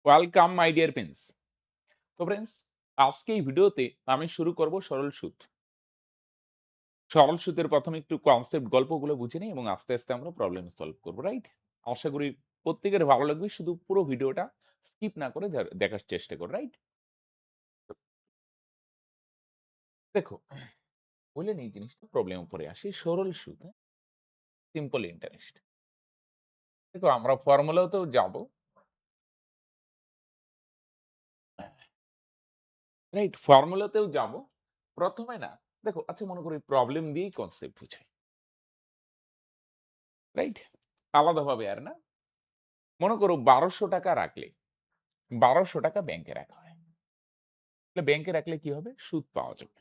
Welcome my dear friends. তো friends, আজকে এই ভিডিওতে আমি শুরু করব সরল সুদ। সরল সুদের প্রথমে একটু কনসেপ্ট গল্পগুলো বুঝে নিই এবং আস্তে আস্তে আমরা প্রবলেম সলভ করব, রাইট? আশা করি প্রত্যেকের ভালো লাগবে, শুধু পুরো ভিডিওটা স্কিপ না করে দেখার চেষ্টা করো, রাইট? দেখো, বলে নেই জিনিসটা, প্রবলেম উপরে আসি। সরল সুদ, সিম্পল ইন্টারেস্ট। দেখো, আমরা ফর্মুলাতেও যাব, রাইট? ফর্মুলাতেও যাব। প্রথমে না, দেখো, আচ্ছা মনে করি প্রবলেম দিয়েই কনসেপ্ট বুঝাই, রাইট? আলাদাভাবে আর না। মনে করো ১২০০ টাকা রাখলে ১২০০ টাকা ব্যাংকে রাখা হয়। তাহলে ব্যাংকে রাখলে কি হবে? সুদ পাওয়া যাবে।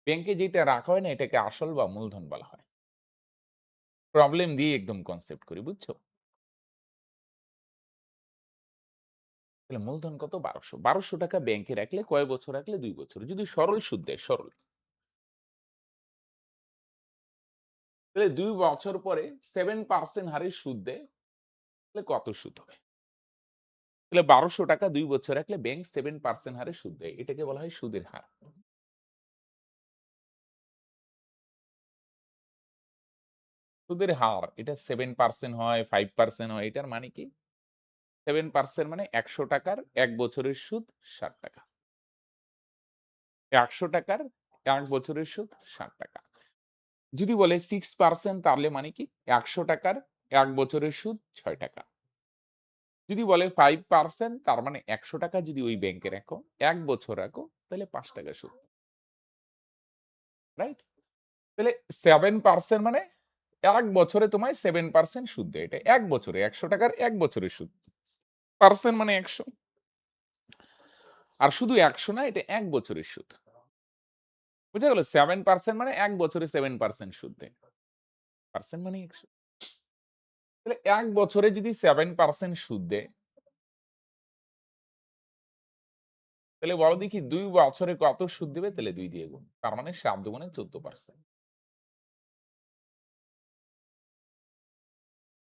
ব্যাংকে যেটা রাখা হয় না, এটাকে আসল বা মূলধন বলা হয়। প্রবলেম দিয়ে একদম কনসেপ্ট করি, বুঝছো? তাহলে মূলধন কত? ১২০০। ১২০০ টাকা ব্যাংকে রাখলে কয় বছর রাখলে? ২ বছর। যদি সরল সুদ দেয়, সরল, তাহলে ২ বছর পরে 7% হারে সুদ দেয়, তাহলে কত সুদ হবে? তাহলে ১২০০ টাকা ২ বছর রাখলে ব্যাংক 7% হারে সুদ দেয়। এটাকে বলা হয় সুদের হার। সুদের হার এটা 7% হয়, 5% হয়। এটার মানে কি? 7% মানে ১০০ টাকার ১ বছরের সুদ ৬০ টাকা। ১০০ টাকার ১ বছরের সুদ ৬০ টাকা। যদি বলে 6% তাহলে মানে কি? ১০০ টাকার ১ বছরের সুদ ৬ টাকা। যদি বলে 5% তার মানে ১০০ টাকা যদি ওই ব্যাংকে রাখো, ১ বছর রাখো, তাহলে ৫ টাকা সুদ। রাইট? তাহলে 7% মানে ১ বছরে তোমায় 7% সুদ দেয়। এটা ১ বছরে ১০০ টাকার ১ বছরের সুদ। পার্সেন্ট মানে ১০০। আর শুধু ১০০ না, এটা ১ বছরের সুদ। বুঝা গেল? 7% মানে ১ বছরে 7% সুদ দেয়। পার্সেন্ট মানে ১০০। তাহলে ১ বছরে যদি 7% সুদ দেয়, তাহলে বলো দেখি ২ বছরে কত সুদ দিবে? তাহলে ২ দিয়ে গুণ। তার মানে ৭ দুগুণে 14%।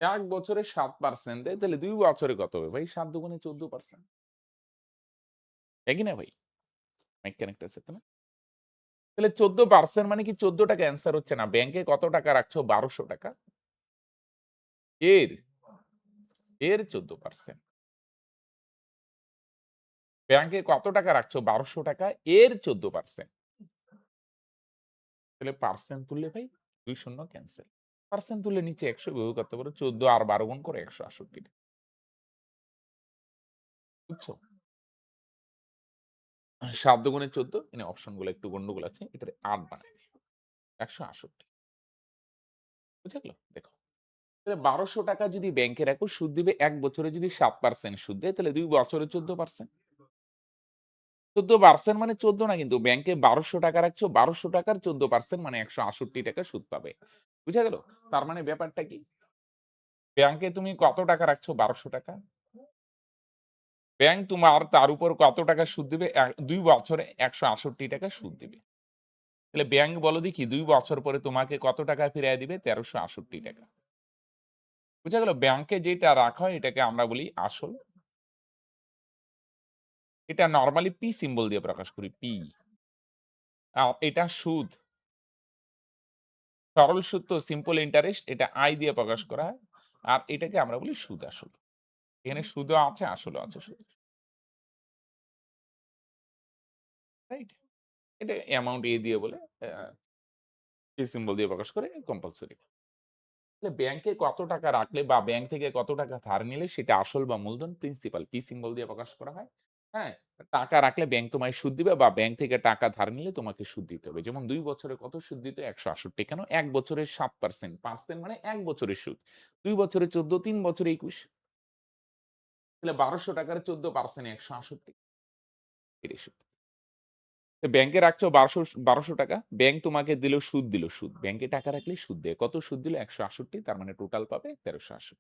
১ বছরে ৭% দেয়, তাহলে ২ বছরে কত হবে ভাই? ৭ দুগুণে 14%। একই না ভাই? মাইক কানেক্ট আছে তো না? তাহলে 14% মানে কি ১৪ টাকা অ্যান্সার হচ্ছে না। ব্যাংকে কত টাকা রাখছো? ১২০০ টাকা। এর এর 14%। ব্যাংকে কত টাকা রাখছো? ১২০০ টাকা, এর 14%। তাহলে পার্সেন্ট তুললে ভাই ২ শূন্য ক্যানসেল। পার্সেন্ট তুললে নিচে ১০০ বিয়োগ করতে পারো। ১৪ আর ১২ গুণ করে ১৬৮ টা। বুঝছো? ৭ দুগুণে ১৪, এখানে অপশনগুলো একটু গন্ডগোল আছে। এটারে ৮ বানাই দিই। ১৬৮। বুঝা গেল? দেখো। তাহলে ১২০০ টাকা যদি ব্যাংকে রাখো, সুদ দিবে ১ বছরে যদি ৭% সুদ দেয়, তাহলে ২ বছরে 14%। 14% মানে ১৪ না কিন্তু। ব্যাংকে ১২০০ টাকা রাখছো, ১২০০ টাকার 14% মানে ১৬৮ টাকা সুদ পাবে। বুঝা গেল? তার মানে ব্যাপারটা কি? ব্যাংকে তুমি কত টাকা রাখছো? ১২০০ টাকা। ব্যাংক তোমার তার উপর কত টাকা সুদ দিবে? ২ বছরে ১৬৮ টাকা সুদ দিবে। তাহলে ব্যাংক বলো দেখি ২ বছর পরে তোমাকে কত টাকা ফিরাইয়া দিবে? ১৩৬৮ টাকা। বুঝা গেল? ব্যাংকে যেটা রাখা হয় এটাকে আমরা বলি আসল। এটা নরমালি পি সিম্বল দিয়ে প্রকাশ করি, পি। এটা সুদ। সরল সুদ তো সিম্পল ইন্টারেস্ট, এটা আই দিয়ে প্রকাশ করা হয়। আর এটাকে আমরা বলি সুদ আসল। এখানে সুদও আছে, আসলও আছে সুদ। রাইট? এটা অ্যামাউন্ট এ দিয়ে বলে, পি সিম্বল দিয়ে প্রকাশ করে কম্পালসরি। তাহলে ব্যাংকে কত টাকা রাখলে বা ব্যাংক থেকে কত টাকা ধার নিলে সেটা আসল বা মূলধন, প্রিন্সিপাল পি সিম্বল দিয়ে প্রকাশ করা হয়। হ্যাঁ? টাকা রাখলে ব্যাংক তোমায় সুদ দিবে বা ব্যাংক থেকে টাকা ধার নিলে তোমাকে সুদ দিতে হবে। যেমন ২ বছরে কত সুদ দিত? ১৬৮। কেন? ১ বছরে ৭%। পার্সেন্ট মানে ১ বছরের সুদ। ২ বছরে ১৪, ৩ বছরে ২১। তাহলে ১২০০ টাকার 14% ১৬৮। এটাই সুদ। তো ব্যাংকে রাখছো ১২০০ টাকা। ব্যাংক তোমাকে দিল সুদ, দিল সুদ। ব্যাংকে টাকা রাখলে সুদ দেয়। কত সুদ দিল? ১৬৮। তার মানে টোটাল পাবে ১৩৬৮।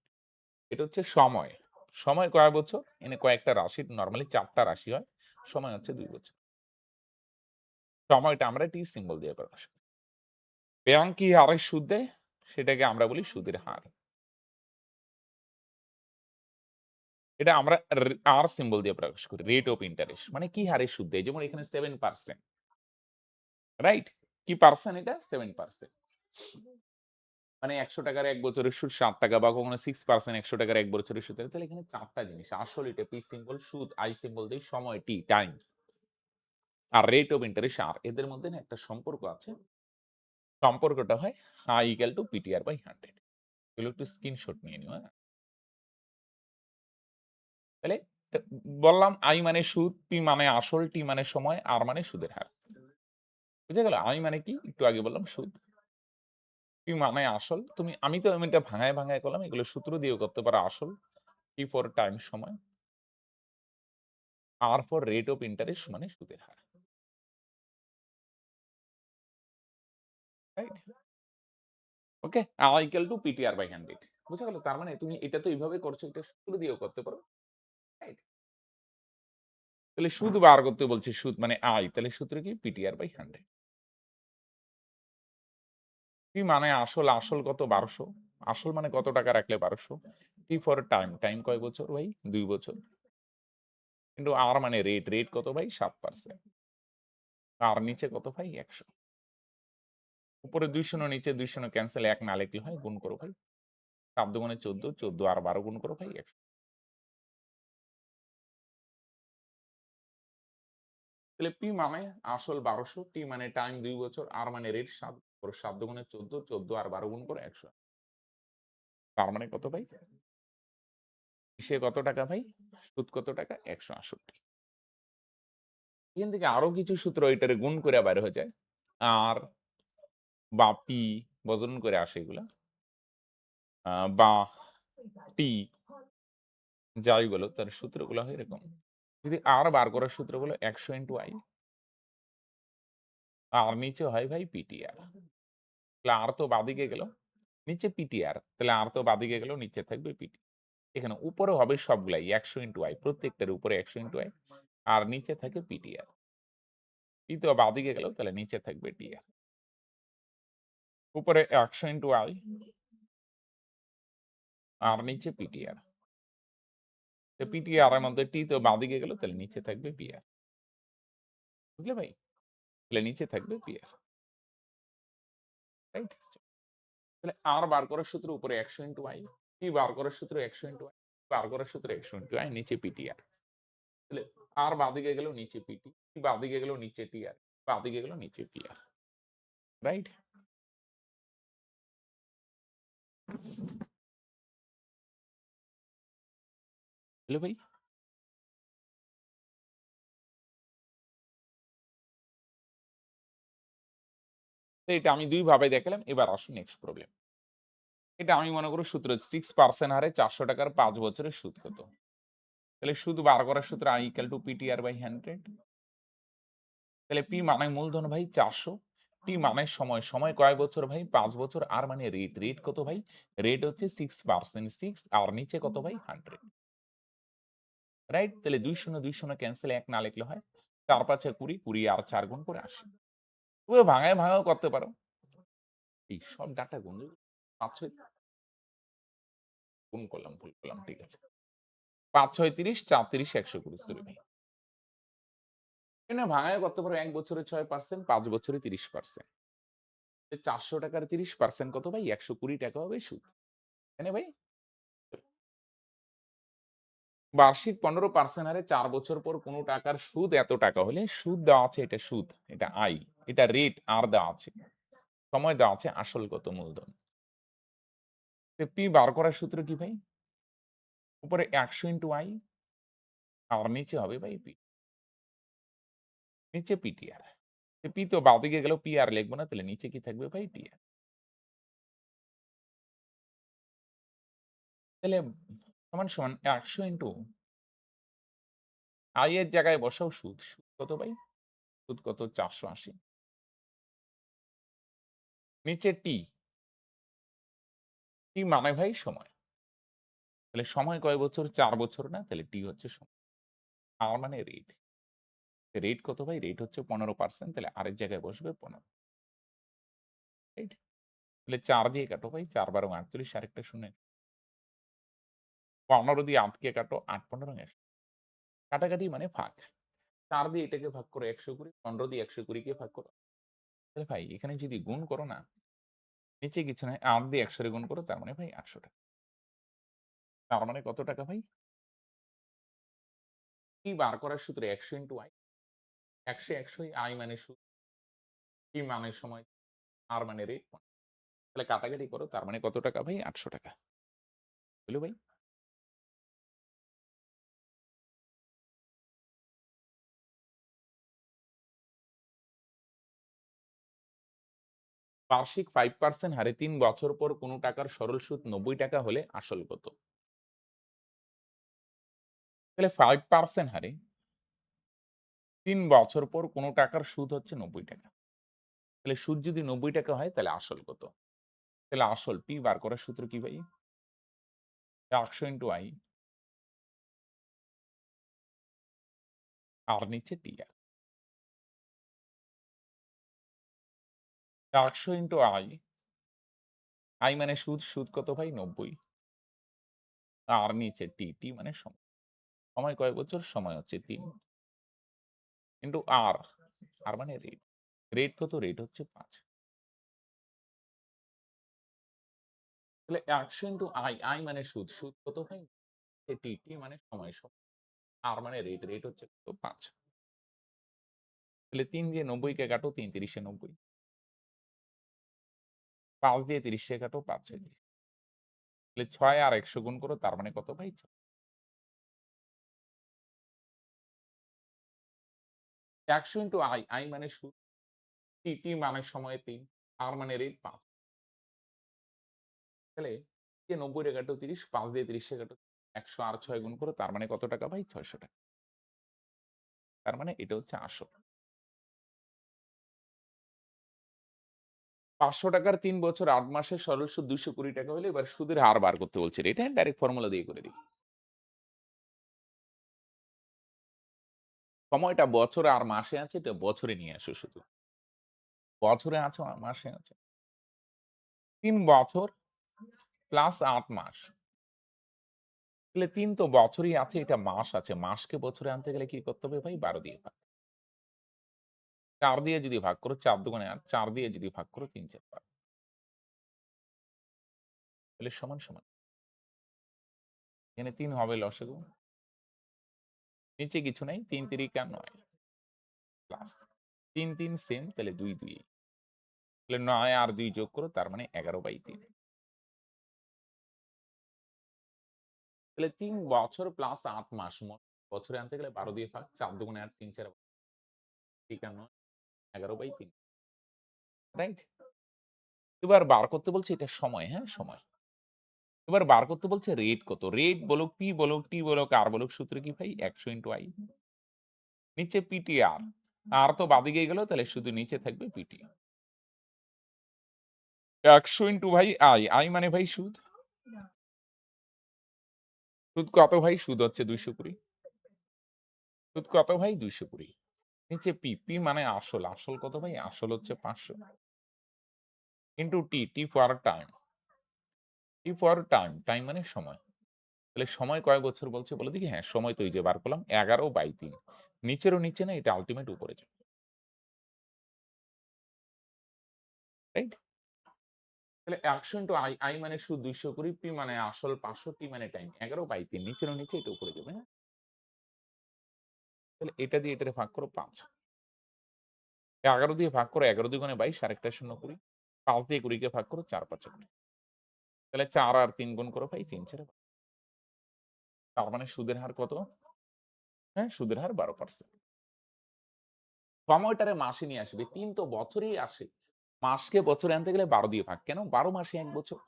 এটা হচ্ছে সময়। সময় কয় বছর? এখানে কয়েকটা রাশি, নরমালি ৪ টা রাশি হয়। সময় হচ্ছে ২ বছর। সময়টা আমরা টি সিম্বল দিয়ে প্রকাশ করি। ব্যাংক কি হারে সুদ দেয়? সেটাকে আমরা বলি সুদের হার। এটা আমরা আর সিম্বল দিয়ে প্রকাশ করি। রেট অফ ইন্টারেস্ট মানে কি হারে সুদ দেয়? যেমন এখানে 7%, রাইট? কি পার্সেন্ট এটা? 7%। মানে ৳১০০ র ১ বছরের সুদ ৳৭ বা কখনো 6% ৳১০০ র ১ বছরের সুদ। তাহলে এখানে ৪ টা জিনিস। আসল এটা পি সিম্বল, সুদ আই সিম্বল দেই, সময় টি, টাইম। আর রেট অফ ইন্টারেস্ট আর। এদের মধ্যে না একটা সম্পর্ক আছে। সম্পর্কটা হয় I ইকুয়াল টু PTR/100। এগুলো একটু স্ক্রিনশট নিয়ে নিও, হ্যাঁ? তাহলে তা বললাম I মানে সুদ, P মানে আসল, T মানে সময়, R মানে সুদের হার। বুঝা গেল? I মানে কি? একটু আগে বললাম সুদ। P মানে আসল। আমি তো এটা ভাঙায়, ভাঙায় করলাম। এগুলো সূত্র দিয়েও করতে পারো আসল। T ফর টাইম সময়। R for rate of interest মানে সুদের হার। Right? Okay? I equal to PTR/100। বুঝা গেল? তার মানে তুমি এটা তো এইভাবে করছো, এটা সূত্র দিয়েও করতে পারো। রাইট? তাহলে সুদ বার করতে বলছি, সুদ মানে I, তাহলে সূত্র কি? PTR/100। P মানে আসল, আসল কত? ১২০০। আসল মানে কত টাকা রাখলে ১২০০। T ফর টাইম, টাইম কয় বছর ভাই? ২ বছর। কিন্তু R মানে রেট, রেট কত ভাই? ৭%। আর নিচে কত ভাই? ১০০। উপরে ২ শূন্য, নিচে ২ শূন্য ক্যানসেল, ১ না লিখলে হয়, গুণ করো ভাই। ৭ দুগুণে ১৪, ১৪ আর ১২ গুণ করো ভাই ১০০। তাহলে P মানে আসল ১২০০, T মানে টাইম ২ বছর, R মানে রেট ৭। ৭ দুগুণে ১৪, ১৪ আর ১২ গুণ করো ১০০। তার মানে কত ভাই? সে কত টাকা ভাই? সুদ কত টাকা? ১৬৮। এখান থেকে আরো কিছু সূত্র এটারে গুণ করে বাইর হয়ে যায়। আর বা পি বর্জন করে আসে এগুলা। বা টি যাই বলো তার সূত্রগুলো হয় এরকম। যদি আর বার করার সূত্রগুলো ১০০ ইন্টু আই, আর নিচে হয় ভাই পিটিআর। তাহলে আর তো বাদিকে গেল, নিচে পিটিআর। তাহলে আর তো বাদিকে গেল, নিচে থাকবে পিটি। এখানে উপরে হবে সবগুলাই ১০০ ইন্টু আই, প্রত্যেকটার উপরে ১০০ ইন্টু আই, আর নিচে থাকে পিটিআর। টি তো বাদিকে গেল, তাহলে নিচে থাকবে টিআর। উপরে ১০০ ইন্টু আই, আর নিচে পিটিআর। পিটিআর এর মধ্যে টি তো বাদিকে গেল, তাহলে নিচে থাকবে পিআর। বুঝলে ভাই? তাহলে নিচে থাকবে পিআর। রাইট? তাহলে আর বার করার সূত্র উপরে ১০০ ইন্টু আই, টি বার করার সূত্র ১০০ ইন্টু আই, বার করার সূত্র ১০০ ইন্টু আই, নিচে পিটিআর। তাহলে আর বাদিকে গেল, নিচে পিটি, বাদিকে গেল, নিচে টিআর, বাদিকে গেল, নিচে পিআর। রাইট? হ্যালো ভাই? তো এটা আমি ২ ভাবে দেখালাম। এবার আসুন নেক্সট প্রবলেম। এটা আমি মনে করি সূত্র 6% হারে ৳৪০০ র ৫ বছরের সুদ কত? তাহলে সুদ বার করার সূত্র I ইকুয়াল টু PTR/100। তাহলে P মানে মূলধন ভাই ৪০০, T মানে সময়, সময় কয় বছর ভাই? ৫ বছর, আর মানে রেট, রেট কত ভাই? রেট হচ্ছে 6%, 6 আর নিচে কত ভাই? 100। রাইট? তাহলে ২ শূন্য, ২ শূন্য ক্যানসেল, ১ না লিখলে হয়। ৪ ৫ ২০, ২০ আর ৪ গুণ করে ৮০। তবে ভাঙায় ভাঙাও করতে পারো। এই সব ডাটা গুণ ৫ ৬ গুণ করলাম, ভুল করলাম। ঠিক আছে। ৫ ৬ ৩০, ৪ ৩০, ১২০ সরি ভাই। এখানে ভাঙায় করতে পারো ১ বছরে ৬%, ৫ বছরে ৩০%। ৳৪০০ র ৩০% কত ভাই? ৳১২০ হবে সুদ। তাই না ভাই? বার্ষিক 15% হারে ৪ বছর পর কোন টাকার সুদ এত টাকা হলে সুদ দেওয়া আছে, এটা সুদ, এটা আই, এটা রেট আর দেওয়া আছে। সময় দেওয়া আছে, আসল কত? মূলধন। পি বার করার সূত্র কি ভাই? উপরে ১০০ ইন্টু আই, আর নিচে হবে ভাই পি। নিচে পিটিআর। পি তো বাঁদিকে গেল, পি আর লিখবো না, তাহলে নিচে কি থাকবে ভাই? টিআর। তাহলে সমান সমান ১০০ ইন্টু আই এর জায়গায় বসাও সুদ। সুদ কত ভাই? সুদ কত? ৪৮০। নিচে টি, টি মানে ভাই সময়। তাহলে সময় কয় বছর? ৪ বছর না? তাহলে টি হচ্ছে সময়। আর মানে রেট। রেট কত ভাই? রেট হচ্ছে 15%, তাহলে আর এর জায়গায় বসবে ১৫। রাইট? তাহলে ৪ দিয়ে কাটো ভাই। ৪ ১২ ৩৮, আরেকটা শূন্য। 15 দিয়ে 8 কে কাটো, ৮ 15 100 কাটাকাটি মানে ভাগ। ৪ দিয়ে এটাকে ভাগ করো ১২০, 15 দিয়ে ১২০ কে ভাগ করো। তাহলে ভাই এখানে যদি গুণ করো না, নিচে কিছু নাই ৮ দিয়ে ১০০ রে গুণ করো তার মানে ভাই ৳৮০০। তার মানে কত টাকা ভাই? কি বার করার সূত্র ১০০ * i ১০০ ১০০ i মানে সুদ, t মানে সময়, r মানে রেট। তাহলে কাটাকাটি করো তার মানে কত টাকা ভাই? ৳৮০০। হইল ভাই? বার্ষিক 5% হারে ৩ বছর পর কোন টাকার সরল সুদ ৳৯০ হলে আসল কত? তাহলে 5% হারে ৩ বছর পর কোন টাকার সুদ হচ্ছে ৳৯০। তাহলে সুদ যদি ৳৯০ হয় তাহলে আসল কত? তাহলে আসল P বার করার সূত্র কি ভাই? ১০০ * i আর নিচে TR। ১০০ * i মানে সুদ, সুদ কত ভাই? ৯০। আর নিচে T, T মানে সময়। সময় কয় বছর? সময় হচ্ছে ৩। ইন্টু R, R মানে রেট। রেট কত? রেট হচ্ছে ৫। তাহলে ১০০ * i মানে সুদ, সুদ কত ভাই? T, T মানে সময়, সময়। R মানে রেট, রেট হচ্ছে কত? ৫। তাহলে ৩ দিয়ে ৯০ কে কাটো, ৩ ৩০ এ ৯০। ৫ দিয়ে ৩০ কে কাটো, ৫ ৬ ৩০। তাহলে ৬ আর ১০০ গুণ করো তার মানে কত ভাই? ১০০ * i, i মানে সুদ, T, T মানে সময় ৩, R মানে রেট ৫। তাহলে দিয়ে ৯০ রে কাটো ৩০, ৫ দিয়ে ৩০ কে কাটো, ১০০ আর ৬ গুণ করো তার মানে কত টাকা ভাই? ৳৬০০। তার মানে এটা হচ্ছে আসল। ৳৫০০ র ৩ বছর ৮ মাসের সরল সুদ ৳২২০ হলে এবার সুদের হার বার করতে বলছে। এটা ডাইরেক্ট ফর্মুলা দিয়ে করে দিই। সময়টা বছরে আর মাসে আছে, এটা বছরে নিয়ে আসো শুধু। বছরে আছো আর মাসে আছে। ৩ বছর প্লাস ৮ মাস। তাহলে ৩ তো বছরই আছে, এটা মাস আছে। মাসকে বছরে আনতে গেলে কি করতে হবে ভাই? ১২ দিয়ে ভাগ। ৪ দিয়ে যদি ভাগ করো ৪ দুগুণে ৮, ৪ দিয়ে যদি ভাগ করো ৩ ৪ ৫। তাহলে সমান, সমান। এখানে ৩ হবে লসাগু। নিচে কিছু নাই। ৩ তিরিকা ৯ প্লাস ৩ ৩ সেম তাহলে ২ ২। তাহলে ৯ আর ২ যোগ করো তার মানে ১১/৩। তাহলে ৩ বছর প্লাস ৮ মাস। মোট বছরে আনতে গেলে ১২ দিয়ে ভাগ। ৪ দুগুণে ৮, ৩ ৪ তিরিকা ৯, ১১/৩। রাইট? এবার বার করতে বলছে এটা সময়, হ্যাঁ? সময়। এবার বার করতে বলছে রেট কত? রেট বলুক, P বলুক, T বলুক, R বলুক সূত্র কি ভাই? ১০০ * i। নিচে PTR। R তো বাঁদিকে গেল তাহলে শুধু নিচে থাকবে PT। ১০০ ভাই i, i মানে ভাই সুদ। সুদ কত ভাই? সুদ হচ্ছে ২২০। সুদ কত ভাই? ২২০। নিচে P, P মানে আসল। আসল কত ভাই? আসল হচ্ছে ৫০০। Into T, T for time. T for time, time মানে সময়। তাহলে সময় কয় বছর বলছে বলে দেখি? হ্যাঁ, সময় তো এই যে বার করলাম ১১/৩। নিচেরও নিচে না, এটা আল্টিমেট উপরে যাবে। রাইট? তাহলে ১০০ * i, i মানে সুদ ২২০, P মানে আসল ৫০০, T মানে টাইম ১১/৩। নিচেরও নিচে এটা উপরে যাবে, হ্যাঁ? তাহলে এটা দিয়ে এটারে ভাগ করো ৫। ১১ দিয়ে ভাগ করো ১১ দুগুণে ২২, আরেকটা শূন্য ২০। ৫ দিয়ে ২০ কে ভাগ করো ৪ ৫ ২০। তাহলে ৪ আর ৩ গুণ করো ভাই ৩ ৪ তার মানে সুদের হার কত? হ্যাঁ, সুদের হার ১২%। সময়টারে মাসে নিয়ে আসবে। ৩ তো বছরেই আসে। মাসকে বছরে আনতে গেলে ১২ দিয়ে ভাগ। কেন? ১২ মাসে ১ বছর।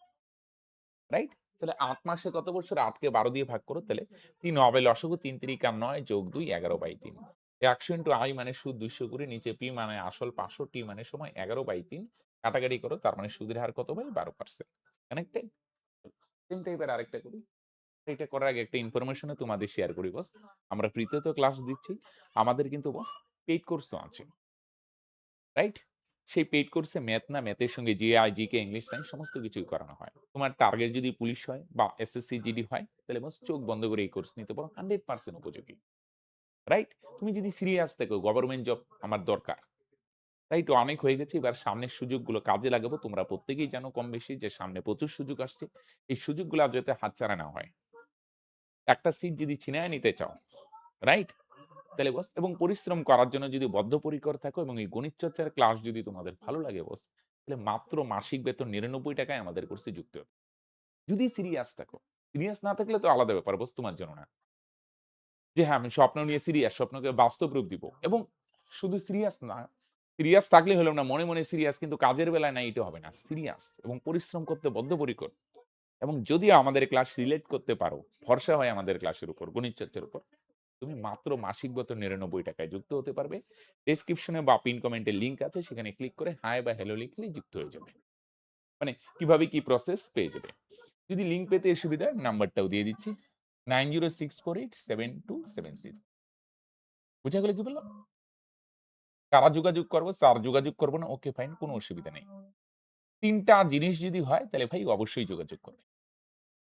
রাইট? তাহলে ৮ মাসে কত বছর? ৮ কে ১২ দিয়ে ভাগ করো তাহলে ৩ হবে লসাগু ৩ তিরিকা ৯ যোগ ২ ১১/৩। ১০০ * i মানে সুদ ২২০ নিচে P মানে আসল ৫০০, T মানে সময় ১১/৩। কাটাকাটি করো তার মানে সুদের হার কত ভাই? ১২%। কানেক্টেড? সেম টাইপের আরেকটা করি। এটা করার আগে একটা ইনফরমেশন ও তোমাদের শেয়ার করি বস। আমরা ফ্রিতে তো ক্লাস দিচ্ছি। আমাদের কিন্তু বস পেইড কোর্সও আছে। রাইট? সেই পেইড কোর্সে ম্যাথ না, ম্যাথের সঙ্গে জিআই, জিকে, ইংলিশ, সায়েন্স সমস্ত কিছুই করানো হয়। তোমার টার্গেট যদি পুলিশ হয় বা এসএসসি, জিডি হয়, তাহলে বাস চোখ বন্ধ করে এই কোর্স নিতে পারো। 100% উপযোগী। রাইট? তুমি যদি সিরিয়াস থাকো গভর্নমেন্ট জব আমার দরকার। রাইট? অনেক হয়ে গেছে। এবার সামনের সুযোগগুলো কাজে লাগাবো। তোমরা প্রত্যেকেই জানো কম বেশি যে সামনে প্রচুর সুযোগ আসছে। এই সুযোগগুলা যাতে হাতছাড়া না হয়। একটা সিট যদি ছিনায় নিতে চাও, রাইট? তাহলে বস এবং পরিশ্রম করার জন্য যদি বদ্ধপরিকর থাকো এবং এই গণিত চর্চার ক্লাস যদি তোমাদের ভালো লাগে বস, তাহলে মাত্র মাসিক বেতন ৳৯৯ আমাদের কোর্সে যুক্ত হতে। যদি সিরিয়াস থাকো। সিরিয়াস না থাকলে তো আলাদা ব্যাপার বস তোমার জন্য না। যে হ্যাঁ, আমি স্বপ্ন নিয়ে সিরিয়াস, স্বপ্নকে বাস্তব রূপ দিব এবং শুধু সিরিয়াস না, সিরিয়াস থাকলে হলো না, মনে, মনে সিরিয়াস কিন্তু কাজের বেলায় না এটা হবে না। সিরিয়াস এবং পরিশ্রম করতে বদ্ধপরিকর এবং যদি আমাদের ক্লাস রিলেট করতে পারো, ভরসা হয় আমাদের ক্লাসের উপর, গণিত চর্চার উপর, তুমি মাত্র মাসিক বেতন ৳৯৯ যুক্ত হতে পারবে। ডেসক্রিপশনে বা পিন কমেন্টে লিংক আছে সেখানে ক্লিক করে হাই বা হ্যালো লিখলেই যুক্ত হয়ে যাবে। মানে কিভাবে কি প্রসেস পেয়ে যাবে। যদি লিংক পেতে অসুবিধা হয় নাম্বারটাও দিয়ে দিচ্ছি 9064872276 বুঝা গেল কি বললাম? কারা যোগাযোগ করবো? স্যার যোগাযোগ করবো না। ওকে ফাইন কোনো অসুবিধা নেই। ৩ টা জিনিস যদি হয় তাহলে ভাই অবশ্যই যোগাযোগ করবে।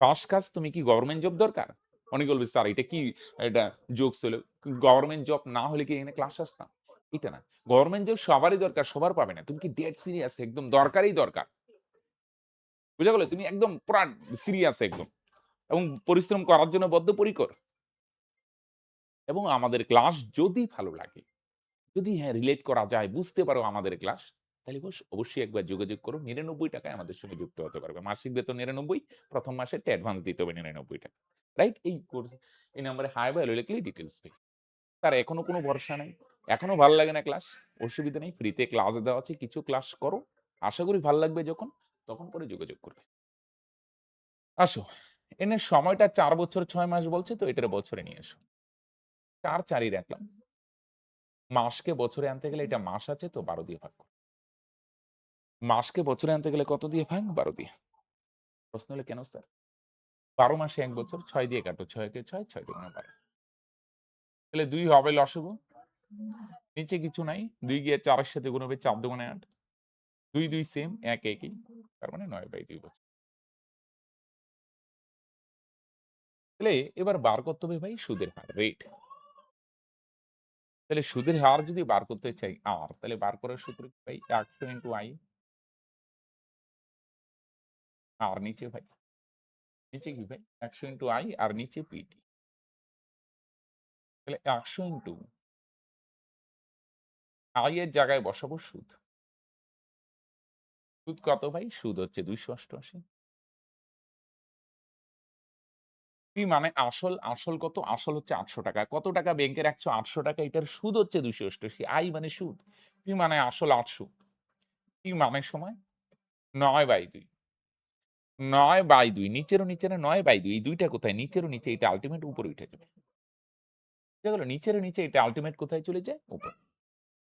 ফার্স্ট কাজ তুমি কি গভর্নমেন্ট জব দরকার? অনেকে বলবে স্যার এটা কি এটা জোকস হলো। গভর্নমেন্ট জব না হলে কি এখানে ক্লাস আসতাম? এটা না। গভর্নমেন্ট জব সবারই দরকার, সবার পাবে না। তুমি কি ডেড সিরিয়াস একদম দরকারই দরকার। বুঝা গেল? তুমি একদম পুরা সিরিয়াস একদম এবং পরিশ্রম করার জন্য বদ্ধপরিকর এবং আমাদের ক্লাস যদি ভালো লাগে যদি হ্যাঁ, রিলেট করা যায়, বুঝতে পারো আমাদের ক্লাস, তাহলে অবশ্যই একবার যোগাযোগ করো। ৳৯৯ আমাদের সঙ্গে যুক্ত হতে পারবে। মাসিক বেতন ৯৯, ১ম মাসেরটা অ্যাডভান্স দিতে হবে ৳৯৯ রাইট? এই নম্বরে হাই বা হ্যালো লিখলেই ডিটেইলস পেয়ে তার এখনো কোনো ভরসা নাই। এখনো ভাল লাগে না ক্লাস? অসুবিধা নেই। ফ্রিতে ক্লাস দেওয়া আছে। কিছু ক্লাস করো। আশা করি ভাল লাগবে যখন, তখন পরে যোগাযোগ করবে। আসো। এনে সময়টা ৪ বছর ৬ মাস বলছে তো এটার বছরে নিয়ে এসো। ৪, ৪ই রাখলাম। মাসকে বছরে আনতে গেলে এটা মাস আছে তো ১২ দিয়ে ভাগ করো। মাসকে বছরে আনতে গেলে কত দিয়ে ভাগ? ১২ দিয়ে। প্রশ্ন হলো কেন স্যার? ১২ মাসে ১ বছর ৬ দিয়ে কাটো। ৬ একে ৬, ৬ দুগুণে ১২। তাহলে ২ হবে লসাগু। নিচে কিছু নাই। ২ গিয়ে ৪ এর সাথে গুণ হবে ৪ দুগুণে ৮। ২, ২ সেম ১ একই। তার মানে ৯/২ বছর। তাহলে এবার বার করতে হবে ভাই সুদের হার, রেট। তাহলে সুদের হার যদি বার করতে চাই আর, তাহলে বার করার সূত্র কি ভাই? ১০০ ইন্টু i আর নিচে ভাই, নিচে কি ভাই? ১০০ ইন্টু i আর নিচে পিটি। তাহলে ১০০ ইন্টু i এর জায়গায় বসাবো সুদ। সুদ কত ভাই? সুদ হচ্ছে ২৮৮। পি মানে আসল, আসল কত? আসল হচ্ছে ৳৮০০ কত টাকা ব্যাংকে রাখছো? ৳৮০০ এটার সুদ হচ্ছে ২৮৮ আই মানে সুদ। পি মানে আসল ৮০০ পি মানে সময় ৯/২ ৯/২ নিচেরও নিচে না ৯/২ এই ২ টা কোথায়? নিচেরও নিচে এটা আল্টিমেট উপরে উঠে যাবে। বুঝা গেল? নিচেরও নিচে এটা আল্টিমেট কোথায় চলে যায়? উপরে।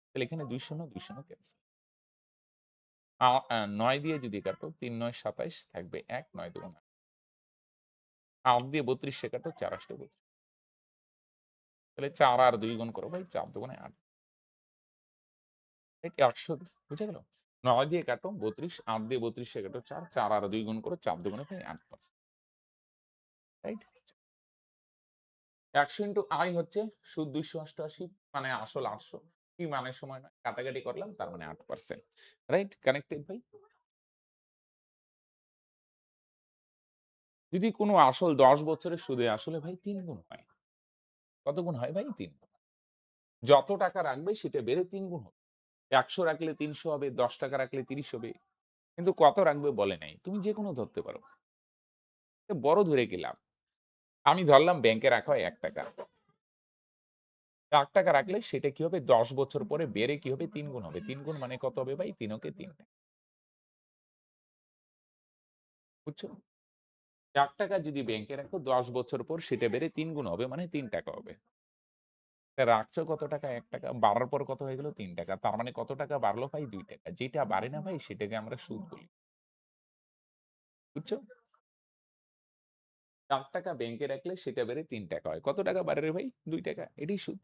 তাহলে এখানে ২ শূন্য ২ শূন্য ক্যানসেল। ৯ দিয়ে যদি কাটো ৩-৯ ২৭ থাকবে ১ ৯ ২ ৮ ৮ দিয়ে ৩২ এ কাটো ৪ ৮ ৩২ তাহলে ৪ আর ২ গুণ করো ভাই ৪ দুগুণে ৮ রাইট ১০০ বুঝা গেল? ৯ দিয়ে কাটো ৩২ ৮ দিয়ে ৩২ এ কাটো ৪ ৪ আর ২ গুণ করো ৪ দুগুণে ভাই ৮% রাইট? ১০০ ইন্টু i হচ্ছে সুদ ২৮৮ মানে আসল ৮০০ কি মানে সময় নয় কাটাকাটি করলাম তার মানে ৮% রাইট? কানেক্টেড ভাই? যদি কোনো আসল ১০ বছরের সুদে আসলে ভাই ৩ গুণ হয়। কত গুণ হয় ভাই? ৩ গুণ। যত টাকা রাখবে সেটা বেড়ে ৩ গুণ হবে। ১০০ রাখলে ৩০০ হবে, ৳১০ রাখলে ৩০ হবে। কিন্তু কত রাখবে বলে নাই। তুমি যেকোনো ধরতে পারো। বড় ধরে কি লাভ? আমি ধরলাম ব্যাংকে রাখা হয় ৳১ ৳১ রাখলে সেটা কি হবে ১০ বছর পরে বেড়ে কি হবে ৩ গুণ হবে। ৩ গুণ মানে কত হবে ভাই? ৩ ওকে ৩ বুঝছো? ৳১ যদি ব্যাংকে রাখো ১০ বছর পর সেটা বেড়ে ৩ গুণ হবে মানে ৳৩ হবে। তা রাখছো কত টাকা? ৳১ বাড়ার পর কত হয়ে গেল? ৳৩ তার মানে কত টাকা বাড়লো ভাই? ৳২ যেটা বাড়ে না ভাই সেটাকে আমরা সুদ বলি। বুঝছো? ৳১ ব্যাংকে রাখলে সেটা বেড়ে ৳৩ হয়। কত টাকা বাড়ে রে ভাই? ৳২ এটাই সুদ।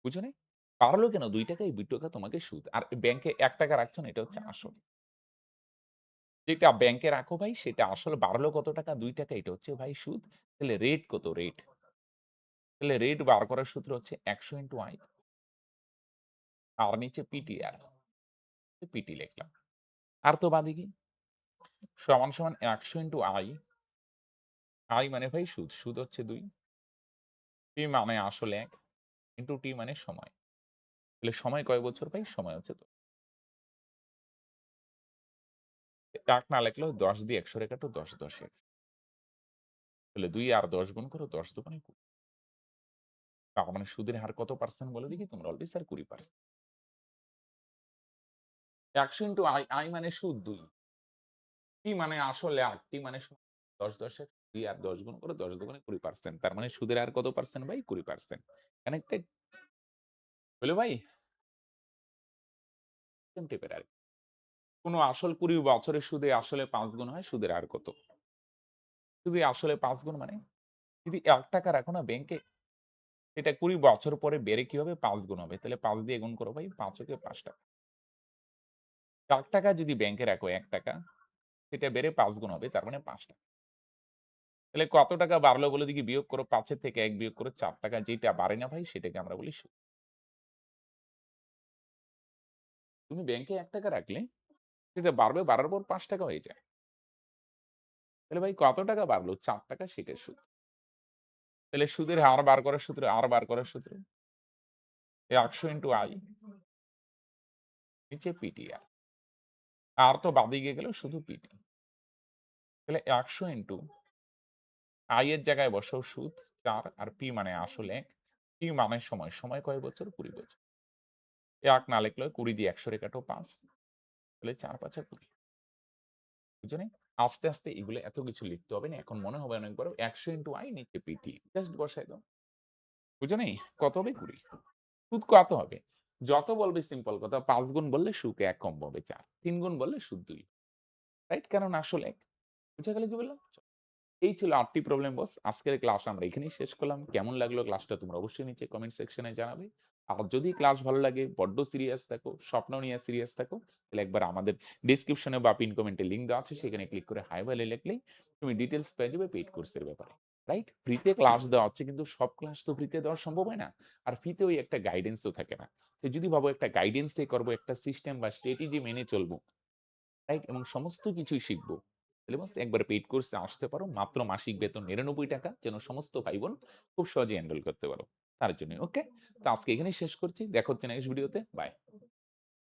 বুঝো নাই? বাড়লো কেন? ৳২ ৳২ তোমাকে সুদ। আর ব্যাংকে ৳১ রাখছো না, এটা হচ্ছে আসল। যেটা ব্যাংকে রাখো ভাই সেটা আসল বাড়লো কত টাকা? ৳২ এটা হচ্ছে ভাই সুদ। তাহলে রেট কত? রেট। তাহলে রেট বার করার সূত্র হচ্ছে ১০০ I আর নিচে পিটিআর। পিটি লিখলাম। আর তো বাদে কি? সমান ১০০ I, I মানে ভাই সুদ। সুদ হচ্ছে ২, P মানে আসল ১, ইন্টু T মানে সময়। তাহলে সময় কয় বছর ভাই? সময় হচ্ছে টাক না লিখলেও ১০ দিয়ে ১০০ রে কাটো ১০ ১০ তাহলে ২ আর ১০ গুণ করো ১০ দোকানে ২০। তার মানে সুদের হার কত পার্সেন্ট বলে দেখি? তোমরা অলরেডি স্যার ২০%। ১০০ ইন্টু I মানে সুদ ২, T মানে আসলে ৮, T মানে ১০ ১০ ২ আর ১০ গুণ করো ১০ দোকানে ২০%। তার মানে সুদের হার কত পার্সেন্ট ভাই? ২০%। কানেক্টেড? হইলো ভাই? সেম টাইপের আর কোন আসল ২০ বছরের সুদে আসলে ৫ গুণ হয়, সুদের হার কত? যদি আসলে ৫ গুণ মানে যদি ৳১ রাখো না ব্যাংকে, এটা ২০ বছর পরে বেড়ে কি হবে? ৫ গুণ হবে। তাহলে ৫ দিয়ে গুণ করো ভাই, ৫ একে ৳৫। ৳১ যদি ব্যাংকে রাখো ৳১, সেটা বেড়ে ৫ গুণ হবে। তার মানে ৳৫। তাহলে কত টাকা বাড়লো বলে দেখি? বিয়োগ করো ৫ এর থেকে ১ বিয়োগ করো ৳৪। যেটা বাড়ে না ভাই সেটাকে আমরা বলি সুদ। তুমি ব্যাংকে ৳১ রাখলে সেটা বাড়বে, বাড়ার পর ৳৫ হয়ে যায়। তাহলে ভাই কত টাকা বাড়লো? ৳৪ সেটার সুদ। তাহলে সুদের হার বার করার সূত্র, হার বার করার সূত্র ১০০ ইন্টু I নিচে পিটিআর। আর তো বাদে গিয়ে গেল শুধু পিটি। তাহলে ১০০ ইন্টু I এর জায়গায় বসাও সুদ ৪ আর P মানে আসল ১, T মানে সময়। সময় কয় বছর? ২০ বছর। ১ না লিখলেও ২০ দিয়ে ১০০ রে কাটো ৫। তাহলে ৪ ৫ ২০। বুঝছো নাই? আস্তে এগুলো এত কিছু লিখতে হবে না। এখন মনে হবে অনেক বড় ১০০ ইন্টু I নিচে পিটি। জাস্ট বসায় দাও। বুঝো নাই? কত হবে? ২০। সুদ কত হবে? যত বলবে সিম্পল কথা ৫ গুণ বললে সুদ ১ কম হবে ৪। ৩ গুণ বললে সুদ ২। রাইট? কারণ আসল ১। বুঝা গেল কি বললাম? এই ছিল ৮ টি প্রবলেম বস। আজকের ক্লাস আমরা এখানেই শেষ করলাম। কেমন লাগলো ক্লাসটা তোমরা অবশ্যই নিচে কমেন্ট সেকশনে জানাবে। আর যদি ক্লাস ভালো লাগে, বড্ড সিরিয়াস থাকো, স্বপ্ন নিয়ে সিরিয়াস থাকো, তাহলে একবার আমাদের ডেসক্রিপশনে বা পিন কমেন্টে লিংক দেওয়া আছে সেখানে ক্লিক করে হাই বলে লিখলেই তুমি ডিটেইলস পেয়ে যাবে পেইড কোর্সের ব্যাপারে। রাইট? ফ্রিতে ক্লাস দেওয়া হচ্ছে কিন্তু সব ক্লাস তো ফ্রিতে দেওয়া সম্ভব হয় না। আর ফ্রিতে ওই একটা গাইডেন্সও থাকে না। তো যদি ভাবো একটা গাইডেন্স দিয়ে করব, একটা সিস্টেম বা স্ট্র্যাটেজি মেনে চলবো, রাইট? এবং সমস্ত কিছুই শিখব। তাহলে বাস একবার পেইড কোর্সে আসতে পারো। মাত্র মাসিক বেতন ৳৯৯ যেন সমস্ত ভাই-বোন খুব সহজেই এনরোল করতে পারো। তার জন্যই। ওকে? তো আজকে এখানেই শেষ করছি। দেখা হচ্ছে নেক্সট ভিডিওতে। বাই।